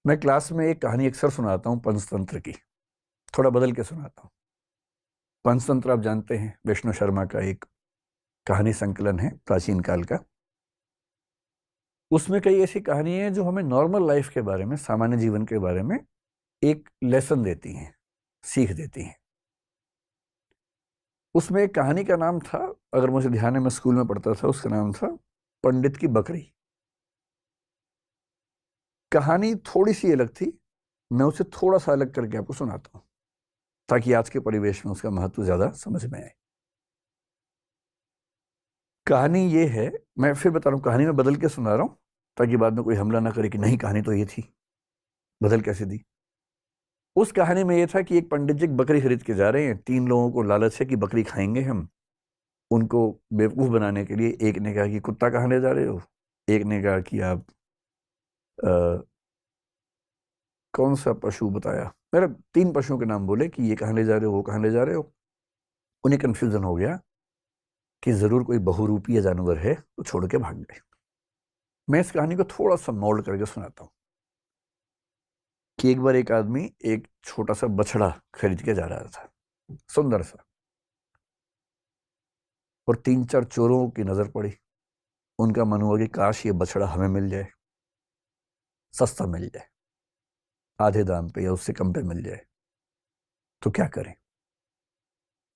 मैं क्लास में एक कहानी अक्सर सुनाता हूँ पंचतंत्र की, थोड़ा बदल के सुनाता हूँ। पंचतंत्र आप जानते हैं, विष्णु शर्मा का एक कहानी संकलन है प्राचीन काल का। उसमें कई ऐसी कहानी है जो हमें नॉर्मल लाइफ के बारे में, सामान्य जीवन के बारे में एक लेसन देती हैं, सीख देती हैं। उसमें एक कहानी का नाम था, अगर मुझे ध्यान है, मैं स्कूल में पढ़ता था, उसका नाम था पंडित की बकरी। कहानी थोड़ी सी अलग थी, मैं उसे थोड़ा सा अलग करके आपको सुनाता हूँ ताकि आज के परिवेश में उसका महत्व ज्यादा समझ में आए। कहानी ये है, मैं फिर बता रहा हूँ, कहानी में बदल के सुना रहा हूँ ताकि बाद में कोई हमला ना करे कि नहीं कहानी तो ये थी, बदल कैसे दी। उस कहानी में ये था कि एक पंडित जी एक बकरी खरीद के जा रहे हैं। तीन लोगों को लालच है कि बकरी खाएंगे हम। उनको बेवकूफ बनाने के लिए एक ने कहा कि कुत्ता कहाँ ले जा रहे हो, एक ने कहा कि आप कौन सा पशु बताया, मेरा तीन पशुओं के नाम बोले कि ये कहाँ ले जा रहे हो, वो कहाँ ले जा रहे हो। उन्हें कंफ्यूजन हो गया कि जरूर कोई बहुरूपीय जानवर है, तो छोड़ के भाग गए। मैं इस कहानी को थोड़ा सा मोल्ड करके सुनाता हूँ कि एक बार एक आदमी एक छोटा सा बछड़ा खरीद के जा रहा था, सुंदर सा, और तीन चार चोरों की नजर पड़ी। उनका मन हुआ कि काश ये बछड़ा हमें मिल जाए, सस्ता मिल जाए, आधे दाम पे या उससे कम पे मिल जाए, तो क्या करें।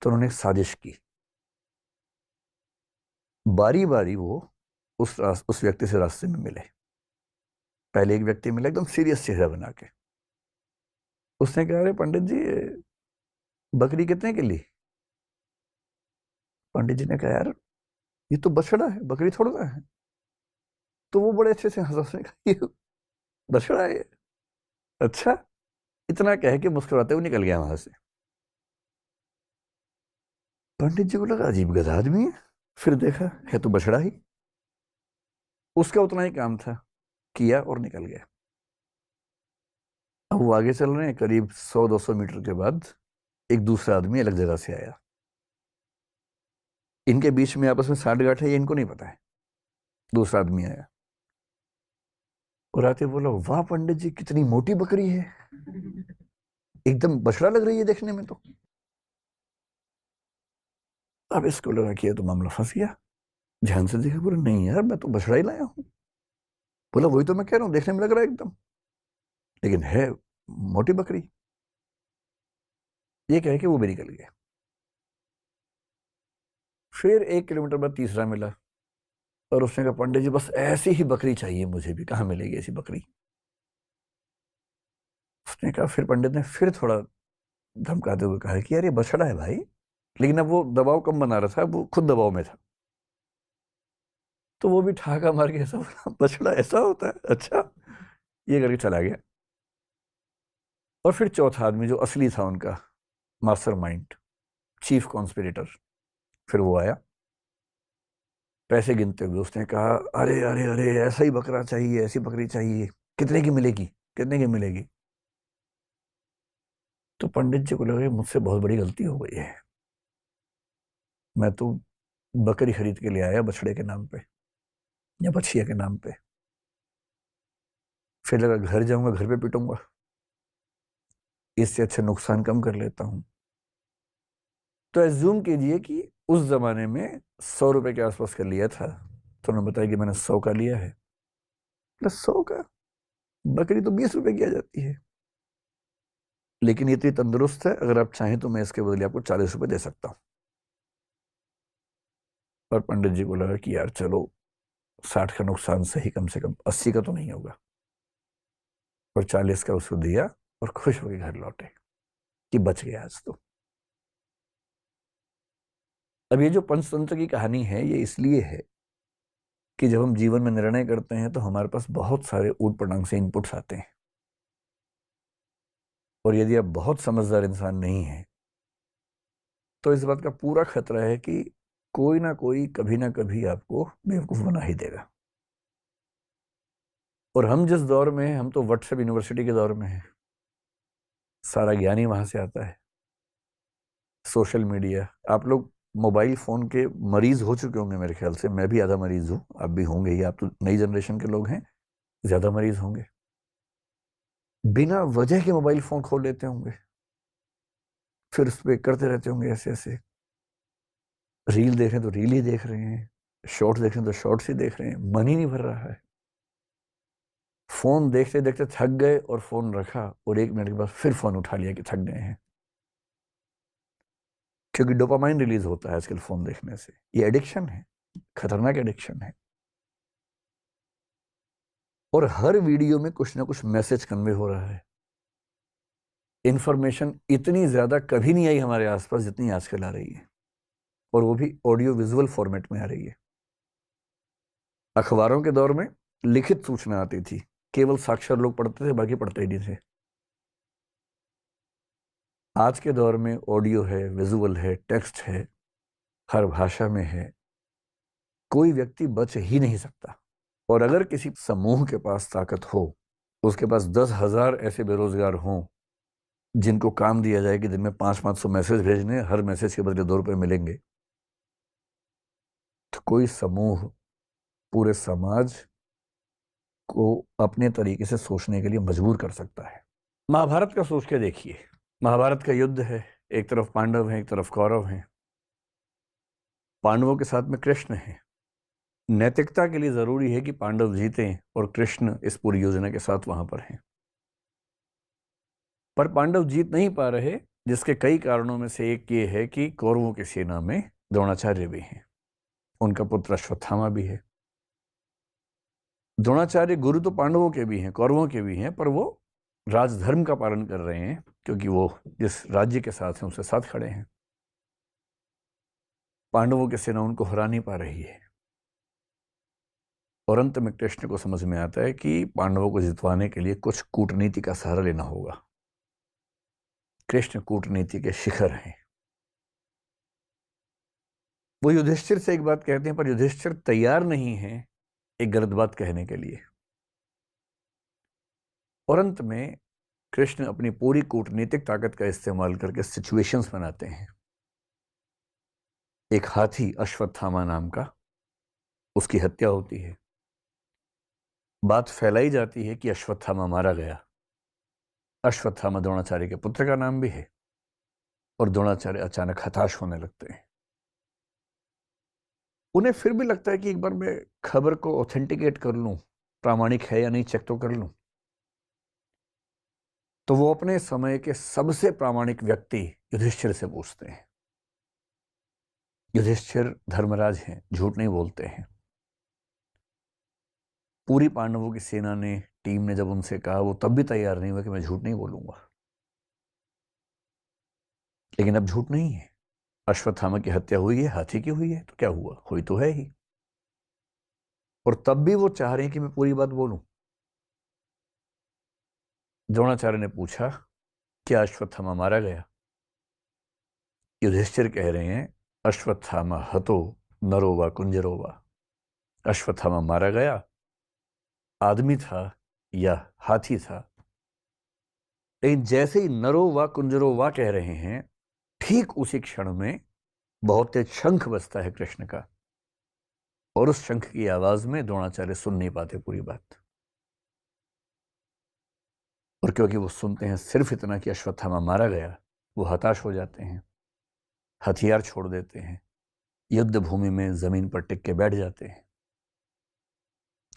तो उन्होंने एक साजिश की। बारी बारी वो उस व्यक्ति से रास्ते में मिले। पहले एक व्यक्ति मिला एकदम सीरियस चेहरा बना के। उसने कहा, अरे पंडित जी, ये बकरी कितने के लिए। पंडित जी ने कहा, यार ये तो बछड़ा है, बकरी थोड़ा ना है। तो वो बड़े अच्छे से हंसा, उसने कहा, ये बछड़ा है। अच्छा, इतना कह के मुस्कुराते हुए निकल गया वहां से। पंडित जी को लगा अजीब गधा आदमी है, फिर देखा है तो बछड़ा ही। उसका उतना ही काम था, किया और निकल गया। अब वो आगे चल रहे हैं, करीब 100-200 मीटर के बाद एक दूसरा आदमी अलग जगह से आया। इनके बीच में आपस में साठ गांठ है, ये इनको नहीं पता है। दूसरा आदमी आया और आते बोला, वाह पंडित जी, कितनी मोटी बकरी है, एकदम बछड़ा लग रही है देखने में तो। अब इसको लगा कि ये तो मामला फंस गया। ध्यान से देखा, बोला नहीं यार, मैं तो बछड़ा ही लाया हूँ। बोला वही तो मैं कह रहा हूँ, देखने में लग रहा है एकदम, लेकिन है मोटी बकरी। ये कह के वो भी निकल गया। फिर 1 किलोमीटर बाद तीसरा मिला और उसने कहा, पंडित जी बस ऐसी ही बकरी चाहिए मुझे भी, कहाँ मिलेगी ऐसी बकरी। उसने कहा, फिर पंडित ने फिर थोड़ा धमकाते हुए कहा कि यार ये बछड़ा है भाई। लेकिन अब वो दबाव कम बना रहा था, वो खुद दबाव में था। तो वो भी ठहाका मार के ऐसा बोला, बछड़ा ऐसा होता है, अच्छा, ये करके चला गया। और फिर चौथा आदमी जो असली था उनका मास्टरमाइंड, चीफ कॉन्स्पिरेटर, फिर वो आया पैसे गिनते हुए। उसने कहा, अरे अरे अरे, ऐसा ही बकरा चाहिए, ऐसी बकरी चाहिए, कितने की मिलेगी, कितने की मिलेगी। तो पंडित जी को लगा मुझसे बहुत बड़ी गलती हो गई है, मैं तो बकरी खरीद के ले आया बछड़े के नाम पे या बछिया के नाम पे। फिर लगा घर जाऊंगा, घर पे पिटूंगा, इससे अच्छा नुकसान कम कर लेता हूं। तो एज्यूम कीजिए कि उस जमाने में 100 रुपए के आसपास का लिया था, तो उन्होंने बताया कि मैंने 100 का लिया है। प्लस 100 का, बकरी तो 20 रुपए की आ जाती है। लेकिन ये इतनी तंदुरुस्त है, अगर आप चाहें तो मैं इसके बदले आपको 40 रुपए दे सकता हूँ। और पंडित जी को लगा कि यार चलो, 60 का नुकसान सही, कम से कम 80 का तो नहीं होगा। और 40 का उसको दिया और खुश होकर घर लौटे कि बच गया आज तो। अब ये जो पंचतंत्र की कहानी है, ये इसलिए है कि जब हम जीवन में निर्णय करते हैं तो हमारे पास बहुत सारे ऊट पटांग से इनपुट्स आते हैं। और यदि आप बहुत समझदार इंसान नहीं हैं तो इस बात का पूरा खतरा है कि कोई ना कोई कभी ना कभी आपको बेवकूफ बना ही देगा। और हम जिस दौर में हैं, हम तो व्हाट्सएप यूनिवर्सिटी के दौर में हैं। सारा ज्ञान ही वहां से आता है। सोशल मीडिया, आप लोग मोबाइल फोन के मरीज हो चुके होंगे मेरे ख्याल से। मैं भी आधा मरीज हूँ, आप भी होंगे ही, आप तो नई जनरेशन के लोग हैं, ज्यादा मरीज होंगे। बिना वजह के मोबाइल फोन खोल लेते होंगे, फिर उस पर करते रहते होंगे ऐसे ऐसे। रील देख रहे हैं तो रील ही देख रहे हैं, शॉर्ट्स देख रहे हैं तो शॉर्ट्स ही देख रहे हैं, मन ही नहीं भर रहा है। फोन देखते देखते थक गए और फोन रखा, और 1 मिनट के बाद फिर फोन उठा लिया कि थक गए हैं, क्योंकि डोपामाइन रिलीज होता है आजकल फोन देखने से। ये एडिक्शन है, खतरनाक एडिक्शन है। और हर वीडियो में कुछ ना कुछ मैसेज कन्वे हो रहा है। इंफॉर्मेशन इतनी ज्यादा कभी नहीं आई हमारे आसपास जितनी आजकल आ रही है, और वो भी ऑडियो विजुअल फॉर्मेट में आ रही है। अखबारों के दौर में लिखित सूचना आती थी, केवल साक्षर लोग पढ़ते थे, बाकी पढ़ते ही नहीं थे। आज के दौर में ऑडियो है, विजुअल है, टेक्स्ट है, हर भाषा में है, कोई व्यक्ति बच ही नहीं सकता। और अगर किसी समूह के पास ताकत हो, उसके पास 10,000 ऐसे बेरोजगार हों जिनको काम दिया जाए कि दिन में 500-500 मैसेज भेजने, हर मैसेज के बदले 2 रुपए मिलेंगे, तो कोई समूह पूरे समाज को अपने तरीके से सोचने के लिए मजबूर कर सकता है। महाभारत का सोच के देखिए, महाभारत का युद्ध है, एक तरफ पांडव हैं, एक तरफ कौरव हैं। पांडवों के साथ में कृष्ण है। नैतिकता के लिए जरूरी है कि पांडव जीतें और कृष्ण इस पूरी योजना के साथ वहां पर हैं। पर पांडव जीत नहीं पा रहे, जिसके कई कारणों में से एक ये है कि कौरवों की सेना में द्रोणाचार्य भी हैं, उनका पुत्र अश्वत्थामा भी है। द्रोणाचार्य गुरु तो पांडवों के भी हैं, कौरवों के भी हैं, पर वो राजधर्म का पालन कर रहे हैं, क्योंकि वो जिस राज्य के साथ हैं उसके साथ खड़े हैं। पांडवों की सेना उनको हरा नहीं पा रही है, और अंत में कृष्ण को समझ में आता है कि पांडवों को जितवाने के लिए कुछ कूटनीति का सहारा लेना होगा। कृष्ण कूटनीति के शिखर हैं। वो युधिष्ठिर से एक बात कहते हैं, पर युधिष्ठिर तैयार नहीं है एक गलत बात कहने के लिए। और अंत में कृष्ण अपनी पूरी कूटनीतिक ताकत का इस्तेमाल करके सिचुएशंस बनाते हैं। एक हाथी अश्वत्थामा नाम का, उसकी हत्या होती है। बात फैलाई जाती है कि अश्वत्थामा मारा गया। अश्वत्थामा द्रोणाचार्य के पुत्र का नाम भी है, और द्रोणाचार्य अचानक हताश होने लगते हैं। उन्हें फिर भी लगता है कि एक बार मैं खबर को ऑथेंटिकेट कर लूं, प्रामाणिक है या नहीं चेक तो कर लूं। तो वो अपने समय के सबसे प्रामाणिक व्यक्ति युधिष्ठिर से पूछते हैं। युधिष्ठिर धर्मराज हैं, झूठ नहीं बोलते हैं। पूरी पांडवों की सेना ने, टीम ने जब उनसे कहा, वो तब भी तैयार नहीं हुआ कि मैं झूठ नहीं बोलूंगा। लेकिन अब झूठ नहीं है, अश्वत्थामा की हत्या हुई है, हाथी की हुई है, तो क्या हुआ, हुई तो है ही। और तब भी वो चाह रहे हैं कि मैं पूरी बात बोलूं। द्रोणाचार्य ने पूछा, क्या अश्वत्थामा मारा गया? युधिष्ठिर कह रहे हैं, अश्वत्थामा हतो नरो वा कुंजरो वा। अश्वत्थामा मारा गया, आदमी था या हाथी था। लेकिन जैसे ही नरो वा कुंजरो वा कह रहे हैं, ठीक उसी क्षण में बहुत तेज शंख बजता है कृष्ण का, और उस शंख की आवाज में द्रोणाचार्य सुन नहीं पाते पूरी बात। और क्योंकि वो सुनते हैं सिर्फ इतना कि अश्वत्थामा मारा गया, वो हताश हो जाते हैं, हथियार छोड़ देते हैं, युद्ध भूमि में जमीन पर टिक के बैठ जाते हैं।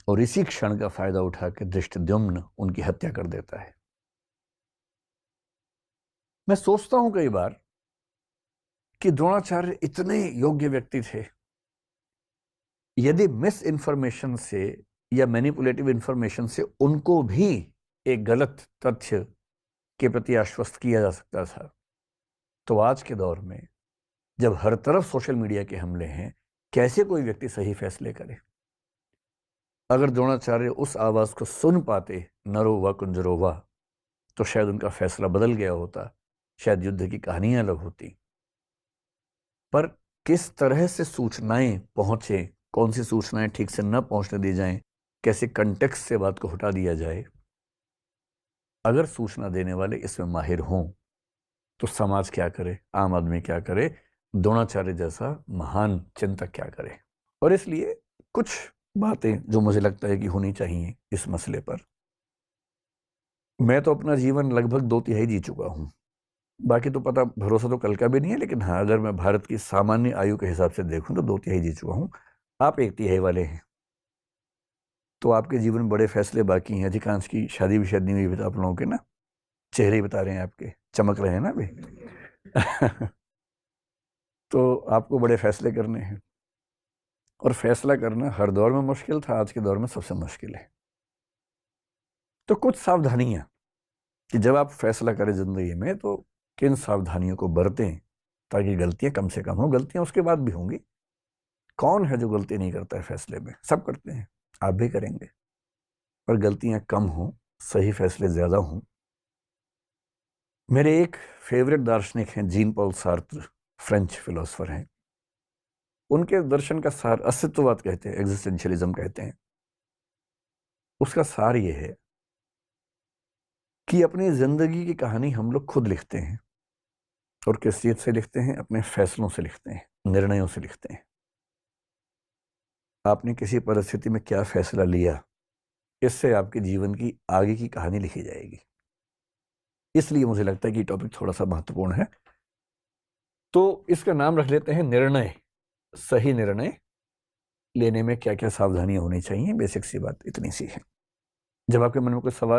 और इसी क्षण का फायदा उठाकर धृष्टद्युम्न उनकी हत्या कर देता है। मैं सोचता हूं कई बार कि द्रोणाचार्य इतने योग्य व्यक्ति थे, यदि मिस इन्फॉर्मेशन से या मैनिपुलेटिव इंफॉर्मेशन से उनको भी एक गलत तथ्य के प्रति आश्वस्त किया जा सकता था, तो आज के दौर में जब हर तरफ सोशल मीडिया के हमले हैं, कैसे कोई व्यक्ति सही फैसले करे? अगर द्रोणाचार्य उस आवाज को सुन पाते, नरो वा कुंजरो वा, तो शायद उनका फैसला बदल गया होता, शायद युद्ध की कहानियां अलग होती। पर किस तरह से सूचनाएं पहुंचे, कौन सी सूचनाएं ठीक से न पहुंचने दी जाएं, कैसे कंटेक्स्ट से बात को हटा दिया जाए, अगर सूचना देने वाले इसमें माहिर हों, तो समाज क्या करे, आम आदमी क्या करे, द्रोणाचार्य जैसा महान चिंतक क्या करे। और इसलिए कुछ बातें जो मुझे लगता है कि होनी चाहिए इस मसले पर। मैं तो अपना जीवन लगभग 2/3 जी चुका हूँ। बाकी तो पता भरोसा तो कल का भी नहीं है, लेकिन हाँ, अगर मैं भारत की सामान्य आयु के हिसाब से देखूँ तो 2/3 जी चुका हूँ। आप 1/3 वाले हैं। तो आपके जीवन में बड़े फैसले बाकी हैं। अधिकांश की शादी भी शायद नहीं हुई आप लोगों के ना? चेहरे ही बता रहे हैं आपके, चमक रहे हैं ना अभी। तो आपको बड़े फैसले करने हैं। और फैसला करना हर दौर में मुश्किल था, आज के दौर में सबसे मुश्किल है। तो कुछ सावधानियां कि जब आप फैसला करें जिंदगी में तो किन सावधानियों को बरतें ताकि गलतियां कम से कम हो। गलतियां उसके बाद भी होंगी। कौन है जो गलती नहीं करता है फैसले में? सब करते हैं, आप भी करेंगे। पर गलतियां कम हो, सही फैसले ज्यादा हों। मेरे एक फेवरेट दार्शनिक हैं Jean Paul Sartre, French philosopher हैं। उनके दर्शन का सार अस्तित्ववाद कहते हैं, एग्जिस्टेंशियलिज्म कहते हैं। उसका सार ये है कि अपनी जिंदगी की कहानी हम लोग खुद लिखते हैं। और किस चीज से लिखते हैं? अपने फैसलों से लिखते हैं, निर्णयों से लिखते हैं। आपने किसी परिस्थिति में क्या फैसला लिया, इससे आपके जीवन की आगे की कहानी लिखी जाएगी। इसलिए मुझे लगता है कि टॉपिक थोड़ा सा महत्वपूर्ण है। तो इसका नाम रख लेते हैं निर्णय। सही निर्णय लेने में क्या क्या सावधानियां होनी चाहिए, बेसिक सी बात इतनी सी है। जब आपके मन में कोई सवाल